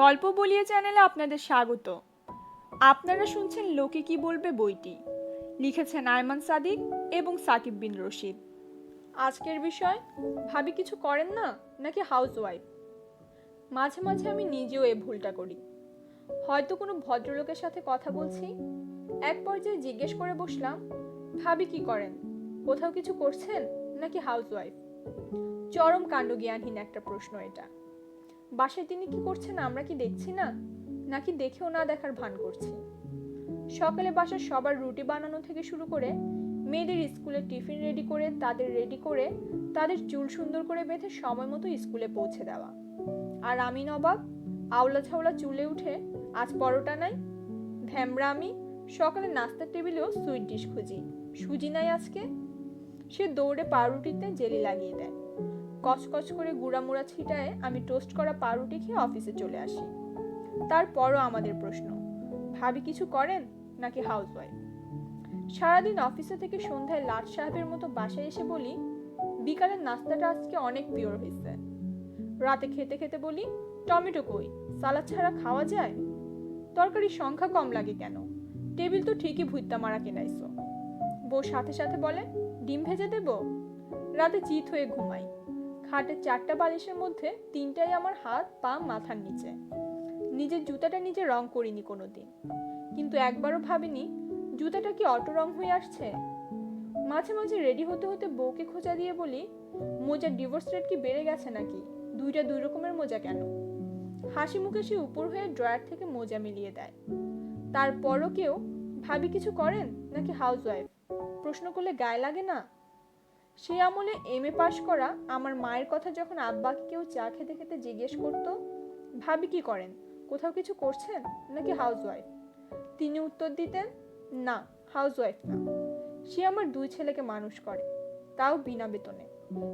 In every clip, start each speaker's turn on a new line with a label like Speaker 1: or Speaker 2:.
Speaker 1: গল্প বলিয়ে চ্যানেলে আপনাদের স্বাগত। আপনারা শুনছেন লোকে কি বলবে বইটি। লিখেছেন আয়মান সাদিক এবং সাকিব বিন রশিদ। আজকের বিষয়, ভাবি কিছু করেন না নাকি হাউসওয়াইফ। মাঝে মাঝে আমি নিজেও এই ভুলটা করি। হয়তো কোনো ভদ্রলোকের সাথে কথা বলছি, এক পর্যায়ে জিজ্ঞেস করে বসলাম, ভাবি কি করেন, কোথাও কিছু করছেন নাকি হাউসওয়াইফ। চরম কাণ্ডজ্ঞানহীন একটা প্রশ্ন এটা। বাসায় তিনি কি করছেন আমরা কি দেখছি না, নাকি দেখেও না দেখার ভান করছি। সকালে বাসার সবার রুটি বানানো থেকে শুরু করে মেয়েদের স্কুলে টিফিন রেডি করে তাদের চুল সুন্দর করে বেঁধে সময় মতো স্কুলে পৌঁছে দেওয়া। আর আমি নবাব, আওলা ঝাওলা চুলে উঠে আজ পরোটা নাই, ভ্যামরা আমি সকালে নাস্তার টেবিলেও সুইট ডিশ খুঁজি, সুজি নাই আজকে। সে দৌড়ে পাউরুটিতে জেলি লাগিয়ে দেয়, কচকচ করে গুঁড়ামুড়া ছিটায় আমি টোস্ট করা পাউরুটি খেয়ে অফিসে চলে আসি। তারপরও আমাদের প্রশ্ন, ভাবি কিছু করেন নাকি হাউসওয়াইফ। সারাদিন অফিসে থেকে সন্ধ্যায় লাট সাহেবের মতো বাসায় এসে বলি, বিকালের নাস্তাটা আজকে অনেক পিওর হয়েছে। রাতে খেতে খেতে বলি, টমেটো কই, সালাদ ছাড়া খাওয়া যায়। তরকারির সংখ্যা কম লাগে কেন, টেবিল তো ঠিকই ভুইত্তা মারা কেনাইছো। বউ সাথে সাথে বলে, ডিম ভেজে দেব। রাতে চিত হয়ে ঘুমাই। খাটের 4টা বালিশের মধ্যে 3টাই আমার হাত পা মাথার নিচে। নিজের জুতাটা নিজে রং করিনি কোনোদিন, কিন্তু একবারও ভাবিনি জুতাটা কি অটো রং হয়ে আসছে। মাঝে মাঝে রেডি হতে হতে বউকে খোঁজা দিয়ে বলি, মোজার ডিভোর্স রেট কি বেড়ে গেছে নাকি, দুইটা দুই রকমের মোজা কেন। হাসি মুখে সে উপর হয়ে ড্রয়ার থেকে মোজা মিলিয়ে দেয়। তারপরও কেউ ভাবি কিছু করেন নাকি হাউসওয়াইফ প্রশ্ন করলে গায়ে লাগে না। সে আমলে MA পাশ করা আমার মায়ের কথা যখন আব্বাকে কেউ চা খেতে খেতে জিজ্ঞেস করত, ভাবি কি করেন, কোথাও কিছু করছেন নাকি হাউসওয়াইফ, তিনি উত্তর দিতেন, না হাউসওয়াইফ না। সে আমার 2 ছেলেকে মানুষ করে, তাও বিনা বেতনে।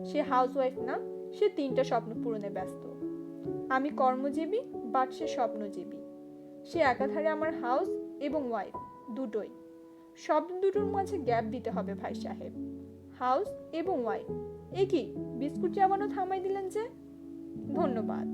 Speaker 1: সে হাউসওয়াইফ না, সে 3টা স্বপ্ন পূরণে ব্যস্ত। আমি কর্মজীবী, বাট সে স্বপ্নজীবী। সে একাধারে আমার হাউস এবং ওয়াইফ দুটোই। শব্দ দুটোর মাঝে গ্যাপ দিতে হবে ভাই সাহেব। হাউস এবং ওয়াইফ, এ কি বিস্কুট চাবানো থামাই দিলেন যে। ধন্যবাদ।